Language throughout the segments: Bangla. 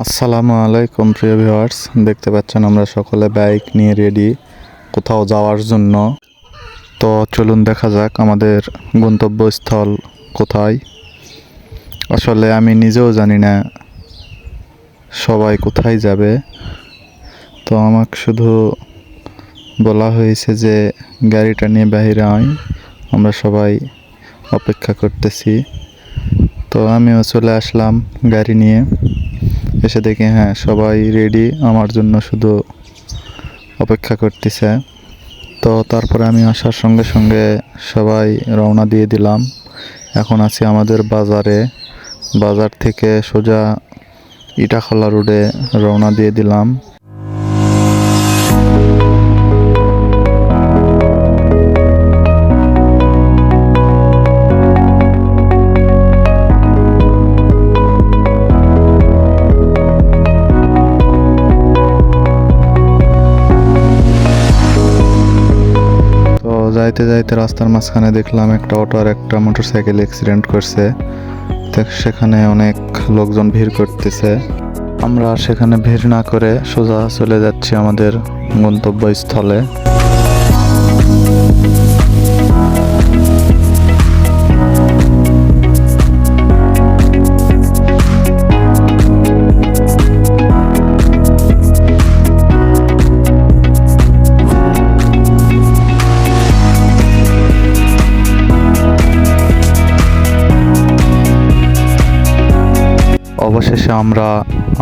আসসালামু আলাইকুম প্রিয় ভিউয়ার্স, দেখতে পাচ্ছেন আমরা সকলে বাইক নিয়ে রেডি কোথাও যাওয়ার জন্য। তো চলুন দেখা যাক আমাদের গন্তব্যস্থল কোথায়। আসলে আমি নিজেও জানি না সবাই কোথায় যাবে, তো আমাকে শুধু বলা হয়েছে যে গাড়িটা নিয়ে বাইরে আয়, আমরা সবাই অপেক্ষা করতেছি। তো আমিও চলে আসলাম গাড়ি নিয়ে, এসে দেখি হ্যাঁ সবাই রেডি, আমার জন্য শুধু অপেক্ষা করতেছে। তো তারপরে আমি আসার সঙ্গে সঙ্গে সবাই রওনা দিয়ে দিলাম। এখন আছি আমাদের বাজারে, বাজার থেকে সোজা ইটাখলা রোডে রওনা দিয়ে দিলাম। যাইতে যাইতে রাস্তার মাঝখানে দেখলাম একটা অটো আর একটা মোটরসাইকেল অ্যাক্সিডেন্ট করছে। সেখানে অনেক লোকজন ভিড় করতেছে। আমরা সেখানে ভিড় না করে সোজা চলে যাচ্ছি আমাদের গন্তব্যস্থলে। অবশেষে আমরা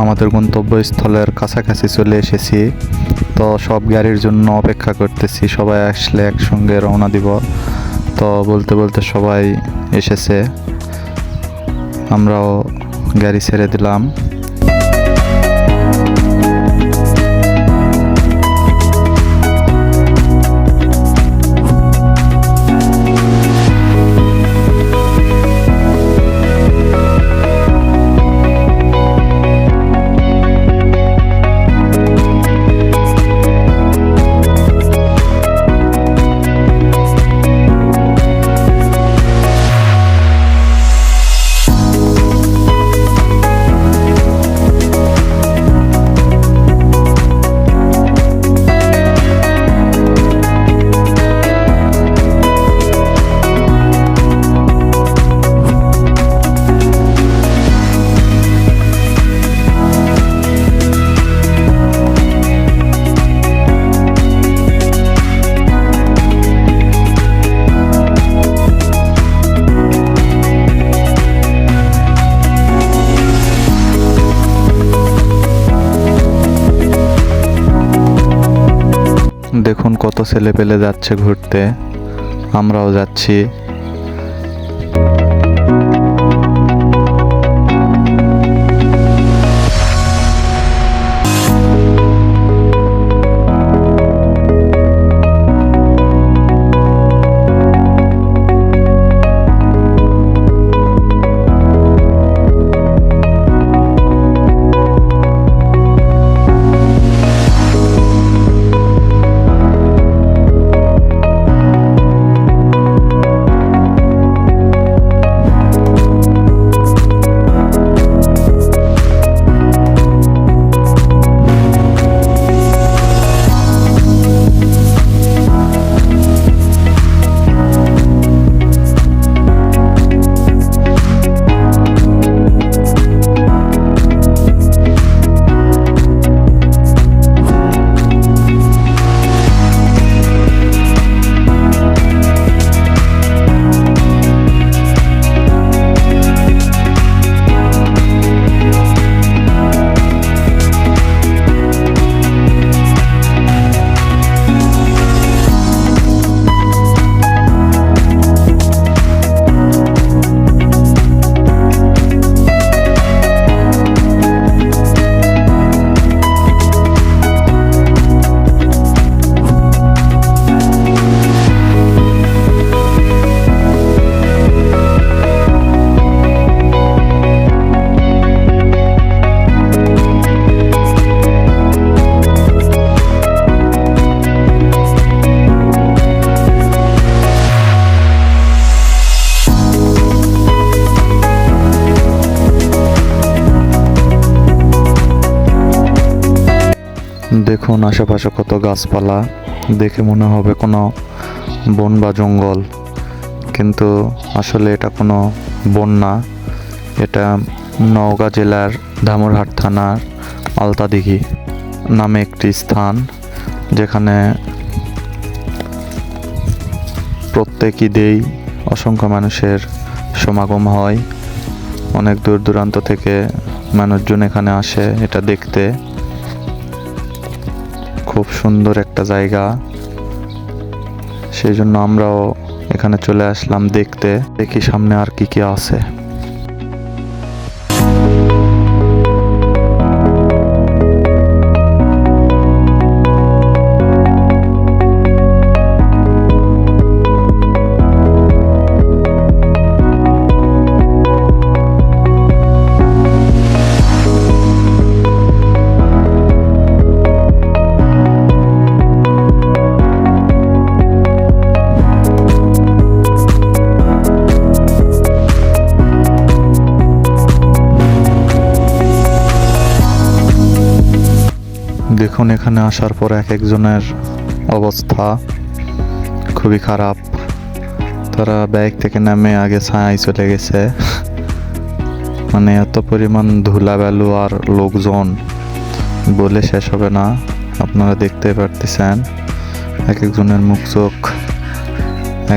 আমাদের গন্তব্যস্থলের কাছাকাছি চলে এসেছি। তো সব গাড়ির জন্য অপেক্ষা করতেছি, সবাই আসলে একসঙ্গে রওনা দিব। তো বলতে বলতে সবাই এসেছে, আমরাও গাড়ি ছেড়ে দিলাম। দেখুন কত ছেলে পেলে যাচ্ছে ঘুরতে, আমরাও যাচ্ছি। দেখুন আশেপাশে কত গাছপালা, দেখে মনে হবে কোনো বন বা জঙ্গল, কিন্তু আসলে এটা কোনো বন না। এটা নওগাঁ জেলার ধামুরহাট থানার আলতাদিঘি নামে একটি স্থান, যেখানে প্রত্যেক ঈদেই অসংখ্য মানুষের সমাগম হয়। অনেক দূর দূরান্ত থেকে মানুষজন এখানে আসে এটা দেখতে। খুব সুন্দর একটা জায়গা, সেই জন্য আমরাও এখানে চলে আসলাম দেখতে। দেখি সামনে আর কি কি আছে। দেখুন এখানে আসার পর এক একজনের অবস্থা খুবই খারাপ। তারা বাইক থেকে নামে আগে ছায়ায় চলে গেছে। মানে এত পরিমাণ ধুলা বালু আর লোকজন বলে শেষ হবে না। আপনারা দেখতে পারতেছেন এক একজনের মুখ চোখ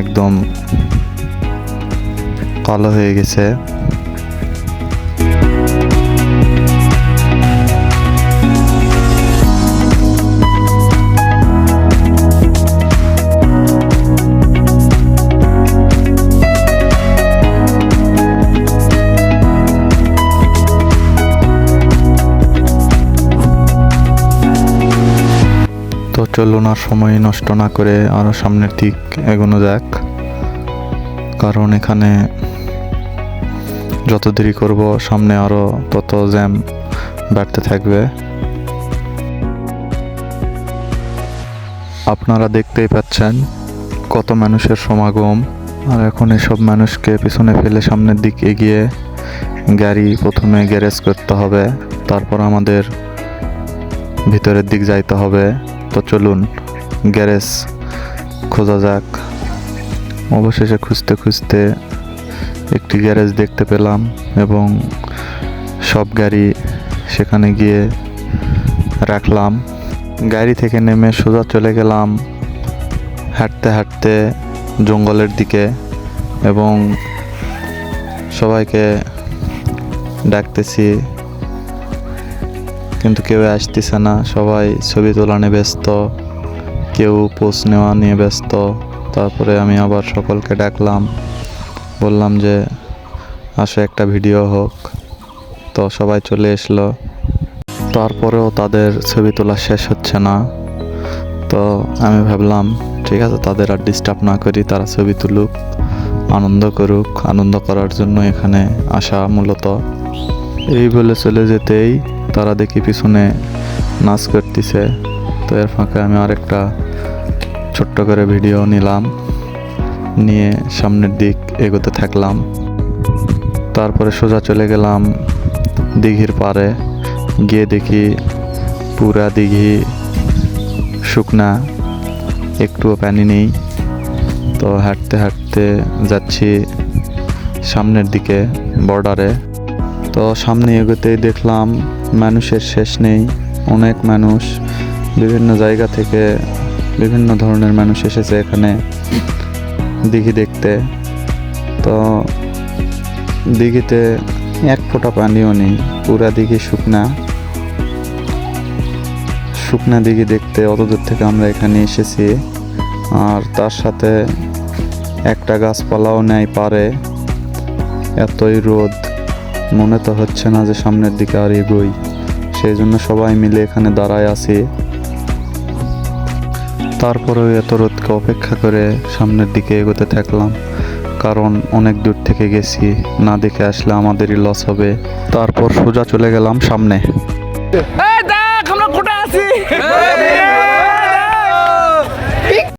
একদম কালো হয়ে গেছে। তো চলুন আর সময় নষ্ট না করে আরও সামনের দিক এগোনো যাক, কারণ এখানে যত দেরি করব সামনে আরও তত জ্যাম বাড়তে থাকবে। আপনারা দেখতেই পাচ্ছেন কত মানুষের সমাগম। আর এখন এসব মানুষকে পিছনে ফেলে সামনের দিক এগিয়ে গাড়ি প্রথমে গ্যারেজ করতে হবে, তারপর আমাদের ভিতরের দিক যাইতে হবে। তো চলুন গ্যারেজ খোঁজা যাক। অবশেষে খুঁজতে খুঁজতে একটি গ্যারেজ দেখতে পেলাম এবং সব গাড়ি সেখানে গিয়ে রাখলাম। গাড়ি থেকে নেমে সোজা চলে গেলাম হাঁটতে হাঁটতে জঙ্গলের দিকে এবং সবাইকে ডাকতেছি, কিন্তু কেউ আসতেছে না। সবাই ছবি তোলা নিয়ে ব্যস্ত, কেউ পোস্ট নেওয়া নিয়ে ব্যস্ত। তারপরে আমি আবার সকলকে ডাকলাম, বললাম যে আসো একটা ভিডিও হোক। তো সবাই চলে আসলো। তারপরেও তাদের ছবি তোলা শেষ হচ্ছে না। তো আমি ভাবলাম ঠিক আছে, তাদের আর ডিস্টার্ব না করি, তারা ছবি তুলুক, আনন্দ করুক। আনন্দ করার জন্য এখানে আসা মূলত। এই বলে চলে যেতেই তারা দেখি পিছনে নাচ করতেছে। তো এর ফাঁকে আমি আরেকটা ছোট্ট করে ভিডিও নিলাম, নিয়ে সামনের দিক এগোতে থাকলাম। তারপরে সোজা চলে গেলাম দিঘির পাড়ে। গিয়ে দেখি পুরা দিঘি শুকনা, একটুও পানি নেই। তো হাঁটতে হাঁটতে যাচ্ছি সামনের দিকে বর্ডারে। তো সামনে এগোতেই দেখলাম মানুষের শেষ নেই। অনেক মানুষ, বিভিন্ন জায়গা থেকে বিভিন্ন ধরনের মানুষ এসেছে এখানে দিঘি দেখতে। তো দিঘিতে এক ফোঁটা পানিও নেই, পুরা দিঘি শুকনা। শুকনা দিঘি দেখতে অত দূর থেকে আমরা এখানে এসেছি, আর তার সাথে একটা গাছপালাও নেই পারে। এতই রোদ, মনে তো হচ্ছে না যে সামনের দিকে আর এগোই। সেই জন্য সবাই মিলে এখানে দাঁড়ায় আছি। তারপরেও এত রোদকে অপেক্ষা করে সামনের দিকে এগোতে থাকলাম, কারণ অনেক দূর থেকে গেছি, না দেখে আসলে আমাদেরই লস হবে। তারপর সোজা চলে গেলাম সামনে। দেখ আমরা কোথায় আছি।